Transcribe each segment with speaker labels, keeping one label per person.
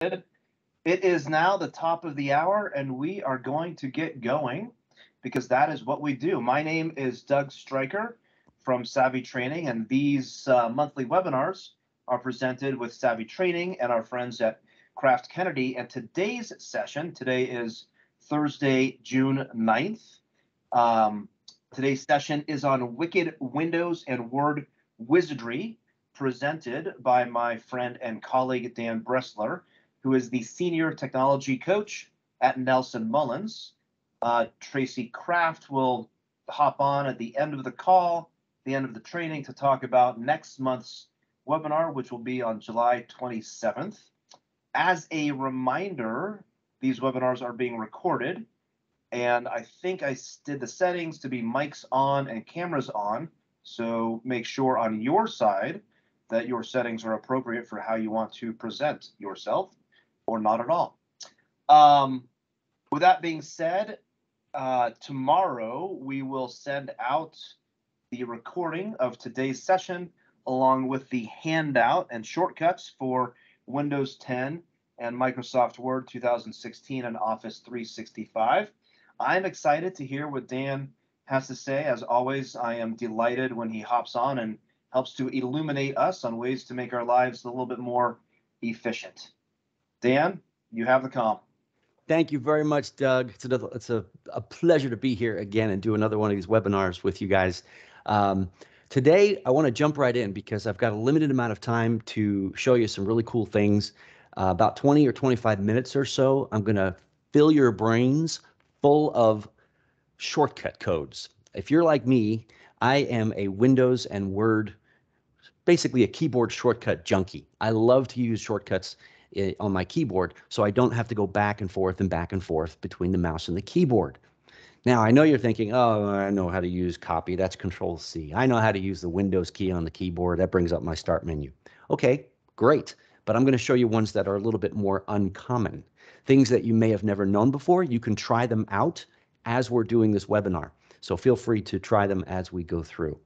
Speaker 1: It is now the top of the hour, and we are going to get going because that is what we do. My name is Doug Stryker from Savvy Training, and these monthly webinars are presented with Savvy Training and our friends at Kraft Kennedy. And today's session, today is Thursday, June 9th. Today's session is on Wicked Windows and Word Wizardry, presented by my friend and colleague Dan Bressler, who is the Senior Technology Coach at Nelson Mullins. Tracy Kraft will hop on at the end of the call, the end of the training, to talk about next month's webinar, which will be on July 27th. As a reminder, these webinars are being recorded, and I think I did the settings to be mics on and cameras on, so make sure on your side that your settings are appropriate for how you want to present yourself, or not at all. With that being said, tomorrow we will send out the recording of today's session along with the handout and shortcuts for Windows 10 and Microsoft Word 2016 and Office 365. I'm excited to hear what Dan has to say. As always, I am delighted when he hops on and helps to illuminate us on ways to make our lives a little bit more efficient. Dan, you have the comm.
Speaker 2: Thank you very much, Doug. It's a pleasure to be here again and do another one of these webinars with you guys. Today, I want to jump right in because I've got a limited amount of time to show you some really cool things. About 20 or 25 minutes or so, I'm going to fill your brains full of shortcut codes. If you're like me, I am a Windows and Word, basically a keyboard shortcut junkie. I love to use shortcuts on my keyboard so I don't have to go back and forth between the mouse and the keyboard. Now, I know you're thinking, oh, I know how to use copy. That's Control-C. I know how to use the Windows key on the keyboard. That brings up my start menu. Okay, great. But I'm going to show you ones that are a little bit more uncommon. Things that you may have never known before. You can try them out as we're doing this webinar. So feel free to try them as we go through.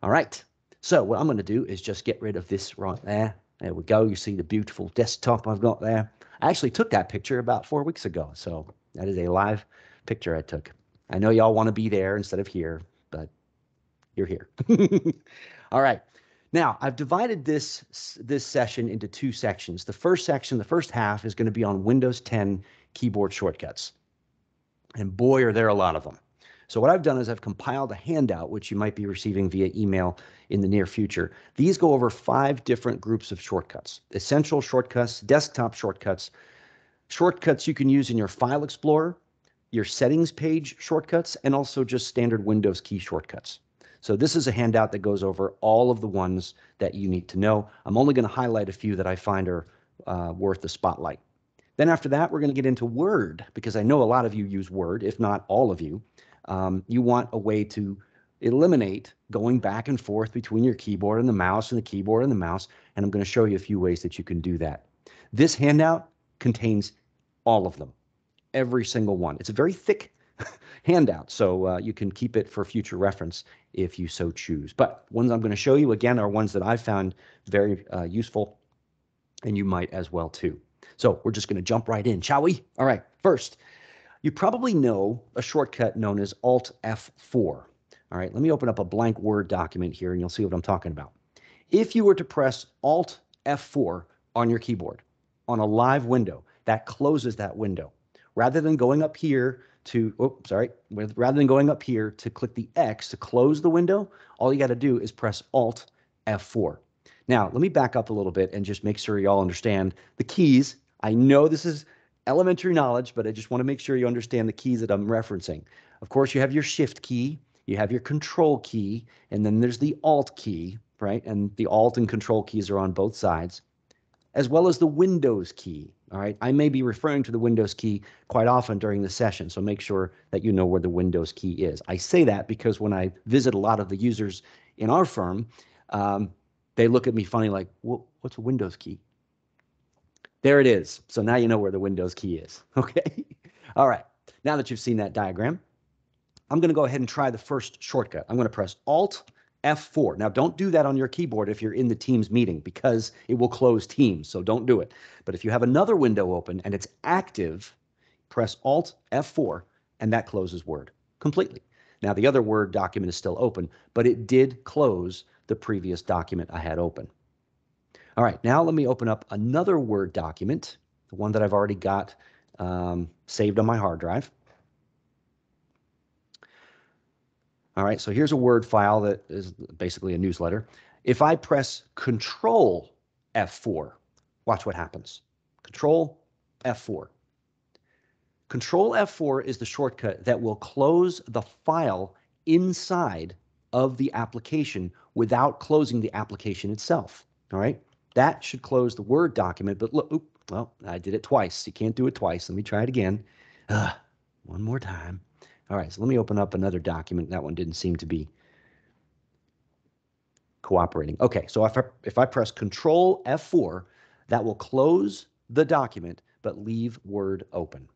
Speaker 2: All right. So what I'm going to do is just get rid of this right there. There we go. You see the beautiful desktop I've got there. I actually took that picture about 4 weeks ago. So that is a live picture I took. I know y'all want to be there instead of here, but you're here. All right. Now, I've divided this session into two sections. The first section, the first half, is going to be on Windows 10 keyboard shortcuts. And boy, are there a lot of them. So what I've done is I've compiled a handout, which you might be receiving via email in the near future. These go over 5 different groups of shortcuts: essential shortcuts, desktop shortcuts, shortcuts you can use in your File Explorer, your settings page shortcuts, and also just standard Windows key shortcuts. So this is a handout that goes over all of the ones that you need to know. I'm only going to highlight a few that I find are worth the spotlight. Then after that, we're going to get into Word, because I know a lot of you use Word, if not all of you. You want a way to eliminate going back and forth between your keyboard and the mouse and the keyboard and the mouse, and I'm going to show you a few ways that you can do that. This handout contains all of them, every single one. It's a very thick handout, so you can keep it for future reference if you so choose. But ones I'm going to show you, again, are ones that I found very useful, and you might as well too. So we're just going to jump right in, shall we? All right, first, you probably know a shortcut known as Alt F4. All right, let me open up a blank Word document here and you'll see what I'm talking about. If you were to press Alt F4 on your keyboard on a live window, that closes that window. Rather than going up here to, rather than going up here to click the X to close the window, all you got to do is press Alt F4. Now, let me back up a little bit and just make sure you all understand the keys. I know this is elementary knowledge, but I just want to make sure you understand the keys that I'm referencing. Of course, you have your Shift key, you have your Control key, and then there's the Alt key, right? And the Alt and Control keys are on both sides, as well as the Windows key, all right? I may be referring to the Windows key quite often during the session, so make sure that you know where the Windows key is. I say that because when I visit a lot of the users in our firm, they look at me funny like, what's a Windows key? There it is. So now you know where the Windows key is, okay? All right, now that you've seen that diagram, I'm going to go ahead and try the first shortcut. I'm going to press Alt F4. Now, don't do that on your keyboard if you're in the Teams meeting because it will close Teams, so don't do it. But if you have another window open and it's active, press Alt F4, and that closes Word completely. Now, the other Word document is still open, but it did close the previous document I had open. All right, now let me open up another Word document, the one that I've already got saved on my hard drive. All right, so here's a Word file that is basically a newsletter. If I press Control F4, watch what happens. Control F4. Control F4 is the shortcut that will close the file inside of the application without closing the application itself. All right, that should close the Word document, but look, well, I did it twice. You can't do it twice. Let me try it again. One more time. All right, so let me open up another document. That one didn't seem to be cooperating. Okay, so if I press Control F4, that will close the document, but leave Word open.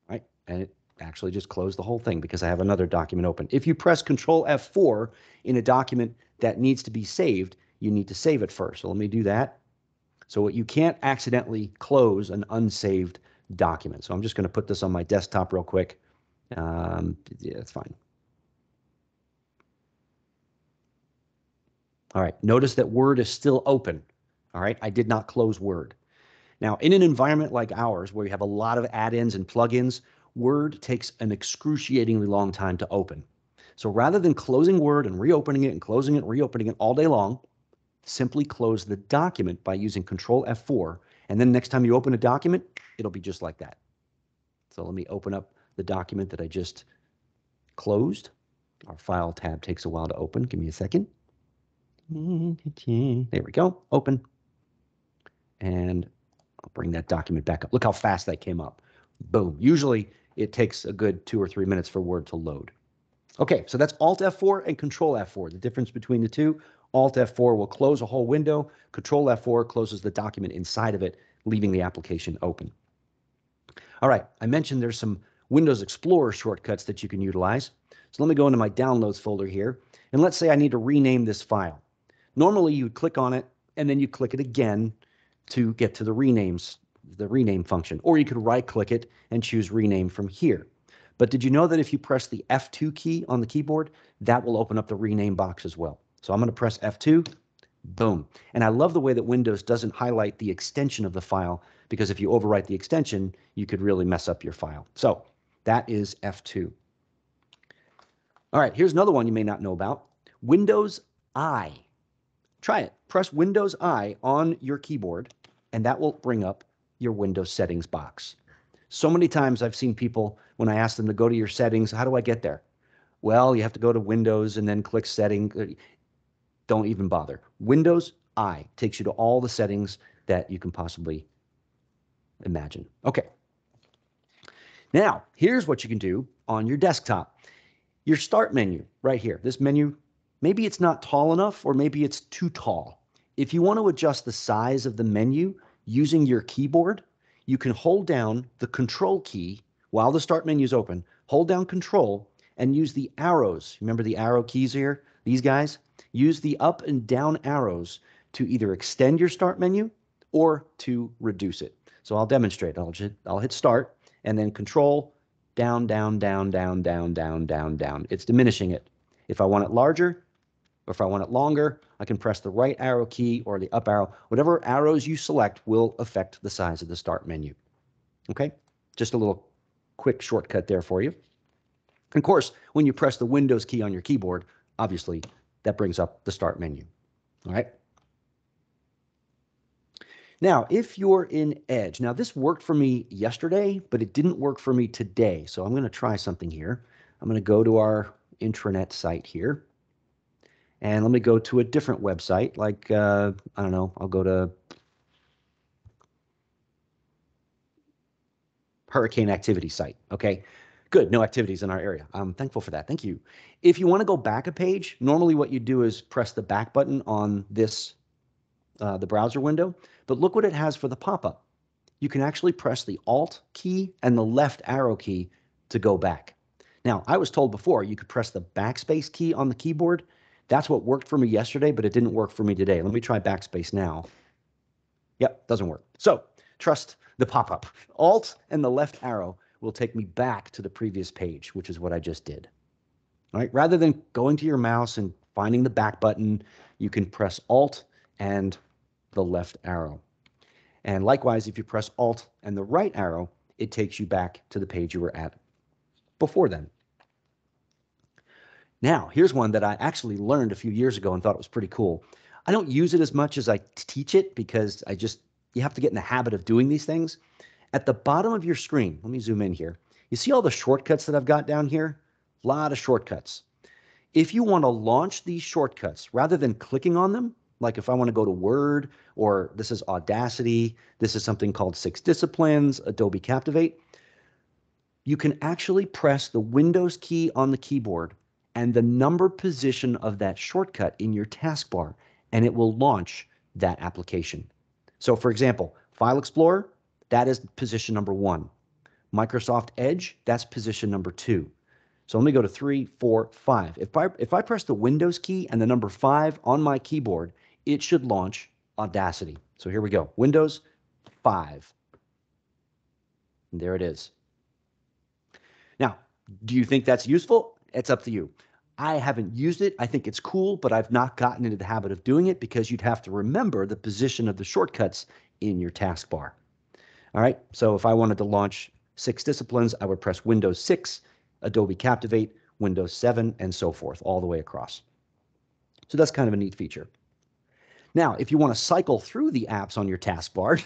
Speaker 2: Right, and it actually just closed the whole thing because I have another document open. If you press Control F4 in a document that needs to be saved, you need to save it first. So let me do that. So you can't accidentally close an unsaved document. So I'm just going to put this on my desktop real quick. Yeah, that's fine. All right, notice that Word is still open. All right, I did not close Word. Now, in an environment like ours, where you have a lot of add-ins and plugins, Word takes an excruciatingly long time to open. So rather than closing Word and reopening it and closing it and reopening it all day long, simply close the document by using Control F4, and then next time you open a document, it'll be just like that. So let me open up the document that I just closed. Our File tab takes a while to open. Give me a second. There we go. Open. And I'll bring that document back up. Look how fast that came up. Boom. Usually it takes a good 2 or 3 minutes for Word to load. Okay, so that's Alt F4 and Control F4. The difference between the two, Alt F4 will close a whole window. Control F4 closes the document inside of it, leaving the application open. All right, I mentioned there's some Windows Explorer shortcuts that you can utilize. So let me go into my Downloads folder here, and let's say I need to rename this file. Normally, you would click on it, and then you click it again to get to the rename function, or you could right-click it and choose Rename from here. But did you know that if you press the F2 key on the keyboard, that will open up the rename box as well? So I'm going to press F2, boom. And I love the way that Windows doesn't highlight the extension of the file, because if you overwrite the extension, you could really mess up your file. So that is F2. All right, here's another one you may not know about. Windows I. Try it. Press Windows I on your keyboard, and that will bring up your Windows settings box. So many times I've seen people, when I ask them to go to your settings, how do I get there? Well, you have to go to Windows and then click Setting. Don't even bother. Windows I takes you to all the settings that you can possibly imagine. Okay. Now, here's what you can do on your desktop. Your Start menu right here. This menu, maybe it's not tall enough, or maybe it's too tall. If you want to adjust the size of the menu using your keyboard, you can hold down the Control key while the Start menu is open. Hold down Control and use the arrows. Remember the arrow keys here? These guys? Use the up and down arrows to either extend your Start menu or to reduce it. So I'll demonstrate. I'll hit Start and then Control, down, down, down, down, down, down, down, down. It's diminishing it. If I want it larger, or if I want it longer, I can press the right arrow key or the up arrow. Whatever arrows you select will affect the size of the Start menu. Okay? Just a little quick shortcut there for you. Of course, when you press the Windows key on your keyboard, obviously that brings up the Start menu. All right? Now, if you're in Edge, now this worked for me yesterday, but it didn't work for me today. So I'm going to try something here. I'm going to go to our intranet site here. And let me go to a different website, like, I don't know, I'll go to hurricane activity site. Okay, good, no activities in our area. I'm thankful for that. Thank you. If you want to go back a page, normally what you do is press the back button on this, the browser window. But look what it has for the pop-up. You can actually press the Alt key and the left arrow key to go back. Now, I was told before you could press the backspace key on the keyboard. That's what worked for me yesterday, but it didn't work for me today. Let me try backspace now. Yep, doesn't work. So trust the pop-up. Alt and the left arrow will take me back to the previous page, which is what I just did. All right, rather than going to your mouse and finding the back button, you can press Alt and the left arrow. And likewise, if you press Alt and the right arrow, it takes you back to the page you were at before then. Now, here's one that I actually learned a few years ago and thought it was pretty cool. I don't use it as much as I teach it because you have to get in the habit of doing these things. At the bottom of your screen, let me zoom in here. You see all the shortcuts that I've got down here? A lot of shortcuts. If you want to launch these shortcuts, rather than clicking on them, like if I want to go to Word, or this is Audacity, this is something called 6 Disciplines, Adobe Captivate, you can actually press the Windows key on the keyboard and the number position of that shortcut in your taskbar, and it will launch that application. So for example, File Explorer, that is position number 1. Microsoft Edge, that's position number 2. So let me go to 3, 4, 5. If I press the Windows key and the number 5 on my keyboard, it should launch Audacity. So here we go, Windows 5. And there it is. Now, do you think that's useful? It's up to you. I haven't used it. I think it's cool, but I've not gotten into the habit of doing it because you'd have to remember the position of the shortcuts in your taskbar. All right, so if I wanted to launch 6 Disciplines, I would press Windows 6, Adobe Captivate, Windows 7, and so forth, all the way across. So that's kind of a neat feature. Now, if you want to cycle through the apps on your taskbar,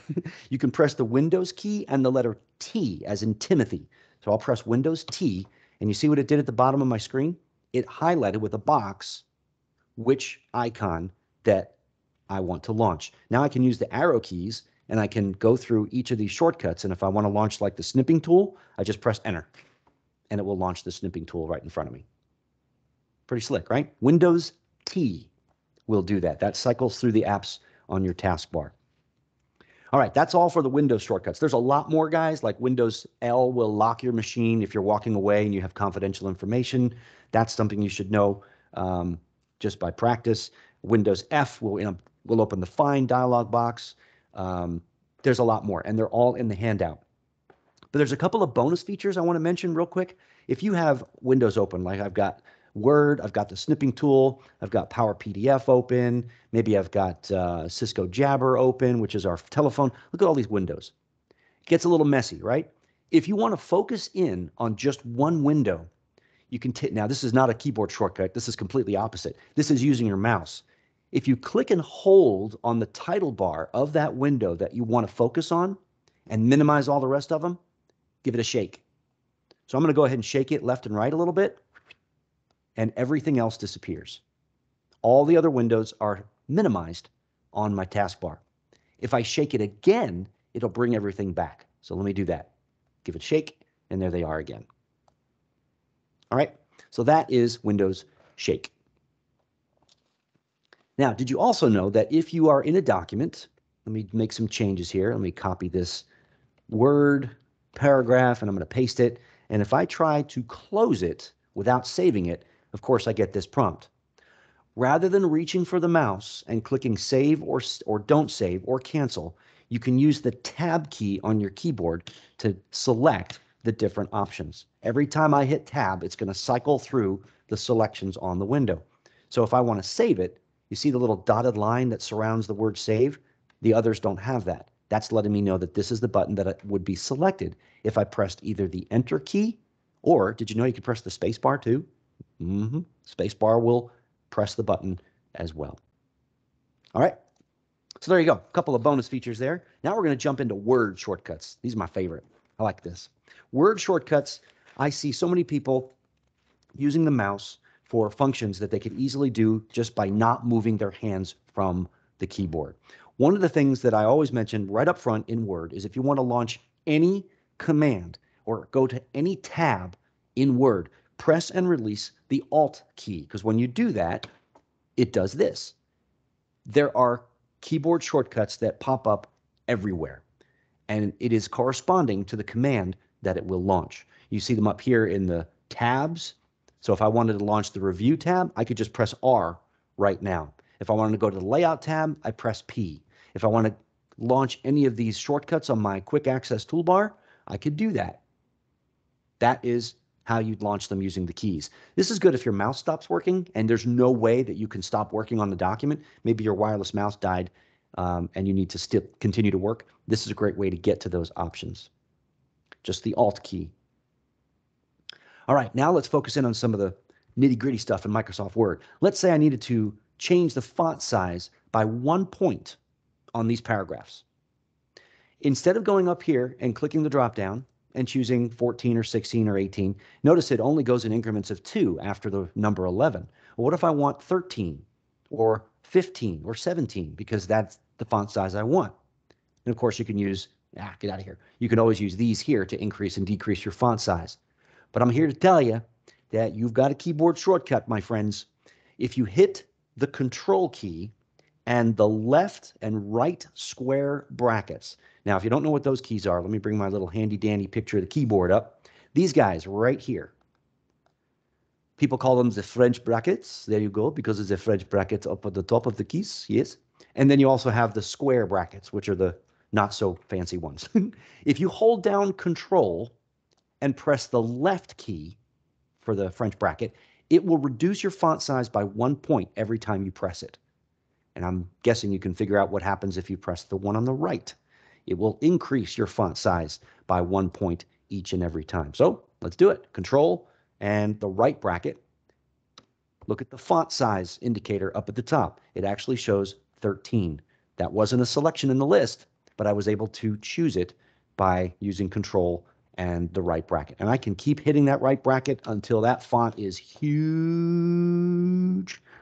Speaker 2: you can press the Windows key and the letter T, as in Timothy. So I'll press Windows T, and you see what it did at the bottom of my screen? It highlighted with a box which icon that I want to launch. Now I can use the arrow keys, and I can go through each of these shortcuts, and if I want to launch like the snipping tool, I just press Enter, and it will launch the snipping tool right in front of me. Pretty slick, right? Windows T will do that. That cycles through the apps on your taskbar. All right, that's all for the Windows shortcuts. There's a lot more, guys, like Windows L will lock your machine if you're walking away and you have confidential information. That's something you should know just by practice. Windows F will open the Find dialog box. There's a lot more, and they're all in the handout. But there's a couple of bonus features I want to mention real quick. If you have Windows open, like I've got Word, I've got the snipping tool, I've got Power PDF open, maybe I've got Cisco Jabber open, which is our telephone. Look at all these windows. It gets a little messy, right? If you want to focus in on just one window, you can now this is not a keyboard shortcut. This is completely opposite. This is using your mouse. If you click and hold on the title bar of that window that you want to focus on and minimize all the rest of them, give it a shake. So I'm going to go ahead and shake it left and right a little bit, and everything else disappears. All the other windows are minimized on my taskbar. If I shake it again, it'll bring everything back. So let me do that. Give it a shake, and there they are again. All right, so that is Windows Shake. Now, did you also know that if you are in a document, let me make some changes here. Let me copy this Word paragraph, and I'm going to paste it. And if I try to close it without saving it, of course, I get this prompt. Rather than reaching for the mouse and clicking save or don't save or cancel, you can use the tab key on your keyboard to select the different options. Every time I hit tab, it's going to cycle through the selections on the window. So if I want to save it, you see the little dotted line that surrounds the word save? The others don't have that. That's letting me know that this is the button that would be selected if I pressed either the enter key, or did you know you could press the space bar too? Space bar will press the button as well. All right, so there you go. A couple of bonus features there. Now we're going to jump into Word shortcuts. These are my favorite. I like this. Word shortcuts, I see so many people using the mouse for functions that they could easily do just by not moving their hands from the keyboard. One of the things that I always mention right up front in Word is if you want to launch any command or go to any tab in Word, press and release the Alt key, because when you do that, it does this. There are keyboard shortcuts that pop up everywhere, and it is corresponding to the command that it will launch. You see them up here in the tabs. So if I wanted to launch the review tab, I could just press R right now. If I wanted to go to the layout tab, I press P. If I want to launch any of these shortcuts on my quick access toolbar, I could do that. That is how you'd launch them using the keys. This is good if your mouse stops working and there's no way that you can stop working on the document. Maybe your wireless mouse died and you need to still continue to work. This is a great way to get to those options. Just the Alt key. All right, now let's focus in on some of the nitty-gritty stuff in Microsoft Word. Let's say I needed to change the font size by 1 point on these paragraphs. Instead of going up here and clicking the drop-down and choosing 14 or 16 or 18, notice it only goes in increments of 2 after the number 11. Well, what if I want 13 or 15 or 17 because that's the font size I want? And of course, you can use, get out of here. You can always use these here to increase and decrease your font size. But I'm here to tell you that you've got a keyboard shortcut, my friends. If you hit the Control key and the left and right square brackets. Now, if you don't know what those keys are, let me bring my little handy-dandy picture of the keyboard up. These guys right here. People call them the French brackets. There you go, because it's a French bracket up at the top of the keys, yes. And then you also have the square brackets, which are the not-so-fancy ones. If you hold down Control and press the left key for the French bracket, it will reduce your font size by 1 point every time you press it. And I'm guessing you can figure out what happens if you press the one on the right. It will increase your font size by 1 point each and every time. So let's do it. Control and the right bracket. Look at the font size indicator up at the top. It actually shows 13. That wasn't a selection in the list, but I was able to choose it by using Control and the right bracket. And I can keep hitting that right bracket until that font is huge.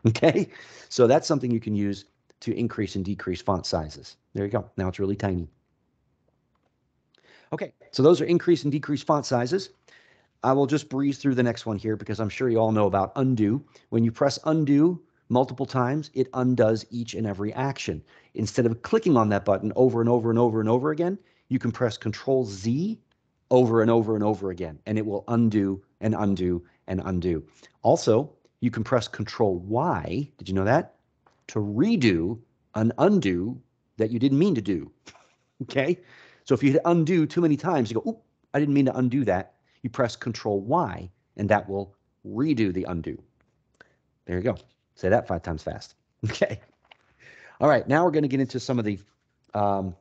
Speaker 2: Okay? So that's something you can use to increase and decrease font sizes. There you go. Now it's really tiny. Okay, so those are increase and decrease font sizes. I will just breeze through the next one here because I'm sure you all know about undo. When you press undo multiple times, it undoes each and every action. Instead of clicking on that button over and over and over and over again, you can press Control Z over and over and over again, and it will undo and undo and undo. Also, you can press Control Y, did you know that? To redo an undo that you didn't mean to do, okay? So if you hit undo too many times, you go, oop, I didn't mean to undo that. You press Control Y, and that will redo the undo. There you go. Say that 5 times fast. Okay. All right, now we're going to get into some of the not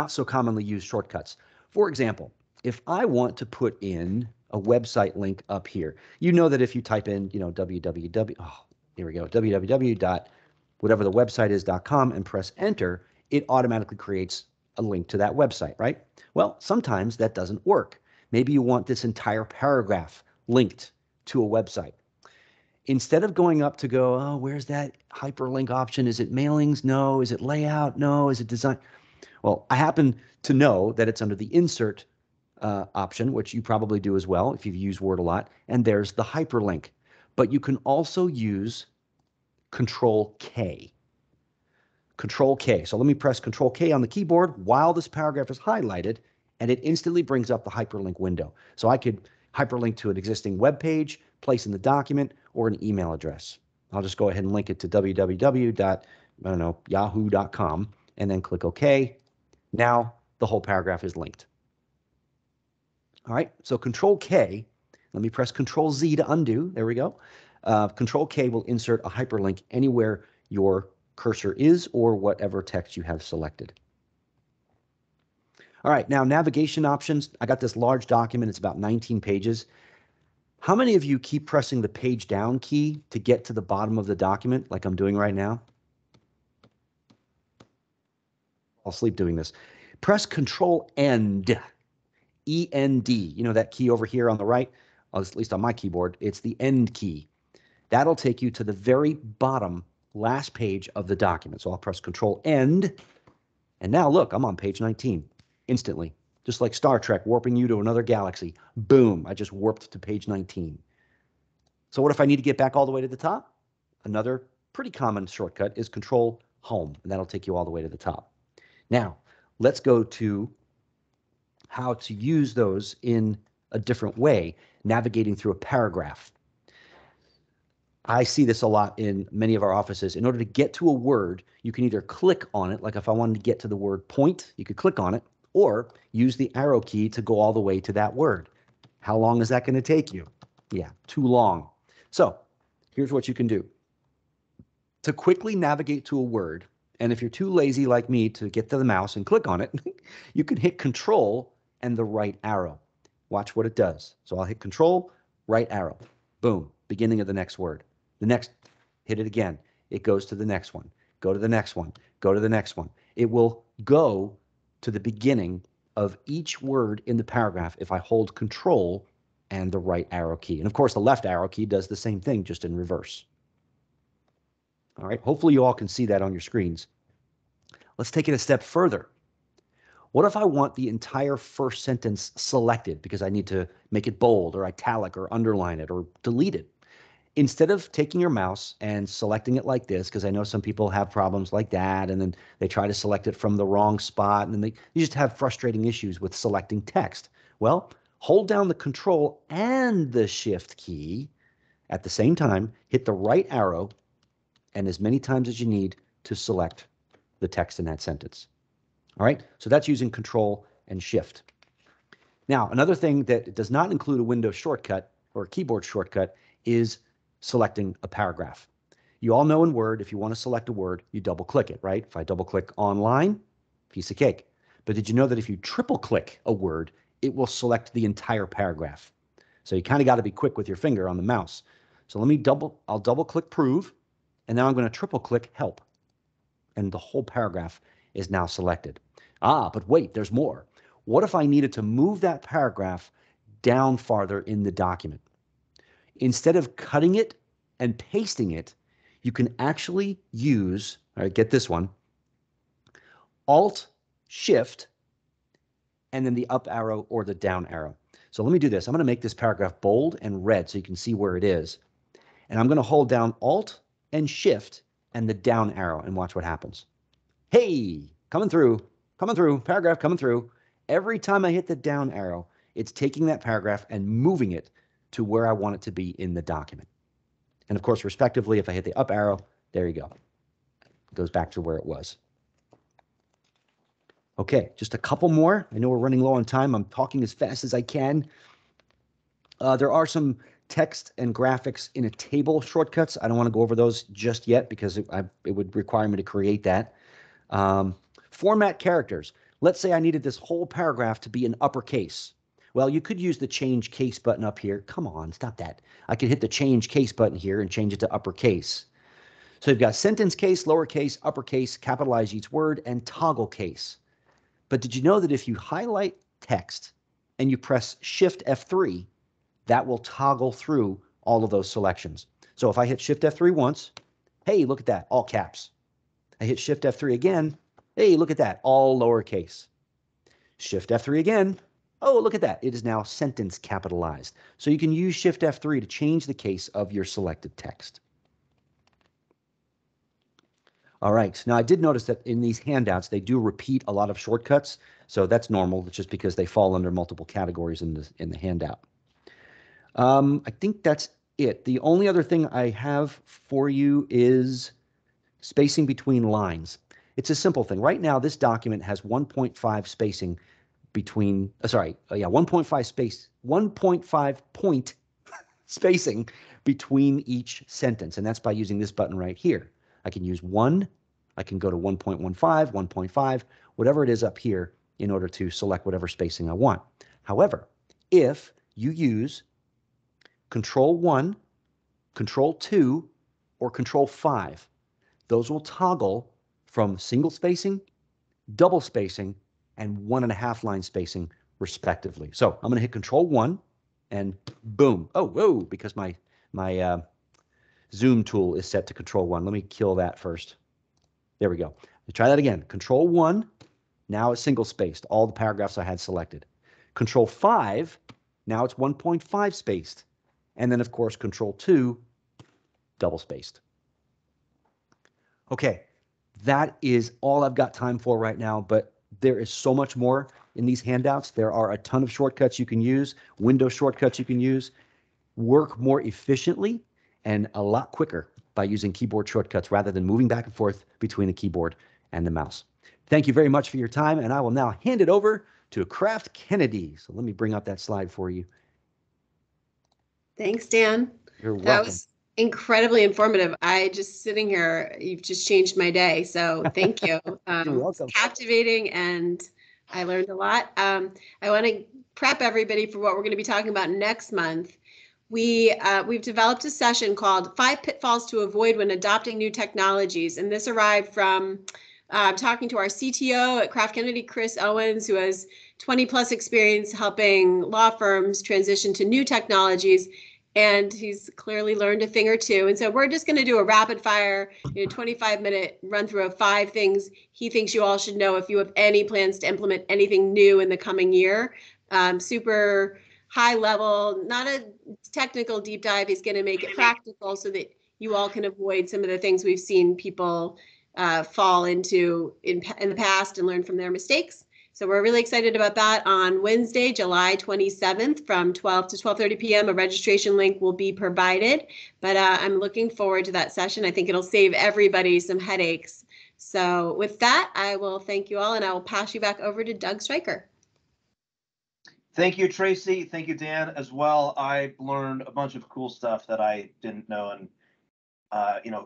Speaker 2: so commonly used shortcuts. For example, if I want to put in a website link up here, you know that if you type in, www, here we go, www.whatever the website is.com and press enter, it automatically creates a link to that website, right? Well, sometimes that doesn't work. Maybe you want this entire paragraph linked to a website. Instead of going up to go, oh, where's that hyperlink option? Is it mailings? No. Is it layout? No. Is it design? Well, I happen to know that it's under the insert option, which you probably do as well if you've used Word a lot, and there's the hyperlink. But you can also use Control K. Control K. So let me press Control K on the keyboard while this paragraph is highlighted, and it instantly brings up the hyperlink window. So I could hyperlink to an existing web page, place in the document, or an email address. I'll just go ahead and link it to www.yahoo.com and then click OK. Now the whole paragraph is linked. All right, so Control K, let me press Control Z to undo. There we go. Control K will insert a hyperlink anywhere your cursor is or whatever text you have selected. All right, now navigation options. I got this large document. It's about 19 pages. How many of you keep pressing the page down key to get to the bottom of the document like I'm doing right now? I'll sleep doing this. Press Control End, E-N-D. You know that key over here on the right? At least on my keyboard, it's the End key. That'll take you to the very bottom last page of the document. So I'll press Control End, and now look, I'm on page 19 instantly. Just like Star Trek warping you to another galaxy. Boom, I just warped to page 19. So what if I need to get back all the way to the top? Another pretty common shortcut is Control Home, and that'll take you all the way to the top. Now, let's go to how to use those in a different way, navigating through a paragraph. I see this a lot in many of our offices. In order to get to a word, you can either click on it, like if I wanted to get to the word point, you could click on it, or use the arrow key to go all the way to that word. How long is that going to take you? Yeah, too long. So here's what you can do. To quickly navigate to a word, and if you're too lazy like me to get to the mouse and click on it, you can hit Control and the right arrow. Watch what it does. So I'll hit Control, right arrow. Boom, beginning of the next word. The next, hit it again. It goes to the next one. Go to the next one. Go to the next one. It will go to the beginning of each word in the paragraph if I hold Control and the right arrow key. And of course, the left arrow key does the same thing, just in reverse. All right, hopefully you all can see that on your screens. Let's take it a step further. What if I want the entire first sentence selected because I need to make it bold or italic or underline it or delete it? Instead of taking your mouse and selecting it like this, because I know some people have problems like that, and then they try to select it from the wrong spot, and then you just have frustrating issues with selecting text. Well, hold down the Control and the Shift key at the same time, hit the right arrow, and as many times as you need to select the text in that sentence. All right, so that's using Control and Shift. Now, another thing that does not include a Windows shortcut or a keyboard shortcut is selecting a paragraph. You all know in Word, if you want to select a word, you double click it, right? If I double click online, piece of cake. But did you know that if you triple click a word, it will select the entire paragraph? So you kind of got to be quick with your finger on the mouse. So I'll double click Prove, and now I'm going to triple click Help. And the whole paragraph is now selected. But wait, there's more. What if I needed to move that paragraph down farther in the document? Instead of cutting it and pasting it, you can actually use, all right, get this one, Alt, Shift, and then the up arrow or the down arrow. So let me do this. I'm going to make this paragraph bold and red so you can see where it is. And I'm going to hold down Alt and Shift and the down arrow and watch what happens. Hey, coming through, paragraph coming through. Every time I hit the down arrow, it's taking that paragraph and moving it to where I want it to be in the document. And of course, respectively, if I hit the up arrow, there you go. It goes back to where it was. Okay, just a couple more. I know we're running low on time. I'm talking as fast as I can. There are some text and graphics in a table shortcuts. I don't want to go over those just yet because it would require me to create that. Format characters. Let's say I needed this whole paragraph to be in uppercase. Well, you could use the change case button up here. Come on, stop that. I could hit the change case button here and change it to uppercase. So you've got sentence case, lowercase, uppercase, capitalize each word, and toggle case. But did you know that if you highlight text and you press Shift F3, that will toggle through all of those selections? So if I hit Shift F3 once, hey, look at that, all caps. I hit Shift F3 again, hey, look at that, all lowercase. Shift F3 again, oh, look at that, it is now sentence capitalized. So you can use Shift F3 to change the case of your selected text. All right, now I did notice that in these handouts, they do repeat a lot of shortcuts. So that's normal. It's just because they fall under multiple categories in the handout. I think that's it. The only other thing I have for you is spacing between lines. It's a simple thing. Right now, this document has 1.5 spacing between, 1.5 point spacing between each sentence. And that's by using this button right here. I can use 1, I can go to 1.15, 1.5, whatever it is up here in order to select whatever spacing I want. However, if you use Control 1, Control 2, or Control 5, those will toggle from single spacing, double spacing, and 1.5 line spacing, respectively. So I'm going to hit Control 1, and boom. Oh, whoa, because my Zoom tool is set to Control 1. Let me kill that first. There we go. Let's try that again. Control 1, now it's single spaced, all the paragraphs I had selected. Control 5, now it's 1.5 spaced. And then, of course, Control 2, double spaced. Okay, that is all I've got time for right now, but there is so much more in these handouts. There are a ton of shortcuts you can use, window shortcuts you can use, work more efficiently and a lot quicker by using keyboard shortcuts rather than moving back and forth between the keyboard and the mouse. Thank you very much for your time, and I will now hand it over to Kraft Kennedy. So let me bring up that slide for you.
Speaker 3: Thanks, Dan.
Speaker 2: You're welcome.
Speaker 3: That was incredibly informative. I just sitting here, you've just changed my day. So thank you.
Speaker 2: You're welcome.
Speaker 3: Captivating, and I learned a lot. I want to prep everybody for what we're going to be talking about next month. We've developed a session called 5 Pitfalls to Avoid When Adopting New Technologies. And this arrived from talking to our CTO at Kraft Kennedy, Chris Owens, who has 20 plus experience helping law firms transition to new technologies. And he's clearly learned a thing or two. And so we're just going to do a rapid fire, 25-minute run through of 5 things he thinks you all should know if you have any plans to implement anything new in the coming year. Super high level, not a technical deep dive. He's going to make it practical so that you all can avoid some of the things we've seen people fall into in the past and learn from their mistakes. So we're really excited about that. On Wednesday, July 27th from 12 to 12:30 p.m. A registration link will be provided, but I'm looking forward to that session. I think it'll save everybody some headaches. So with that, I will thank you all, and I will pass you back over to Doug Stryker.
Speaker 1: Thank you, Tracy. Thank you, Dan, as well. I learned a bunch of cool stuff that I didn't know, and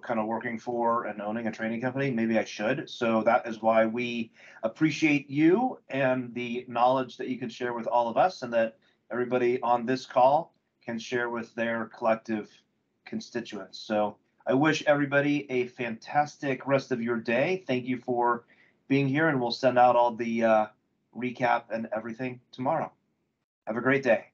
Speaker 1: kind of working for and owning a training company, maybe I should. So that is why we appreciate you and the knowledge that you can share with all of us, and that everybody on this call can share with their collective constituents. So I wish everybody a fantastic rest of your day. Thank you for being here, and we'll send out all the recap and everything tomorrow. Have a great day.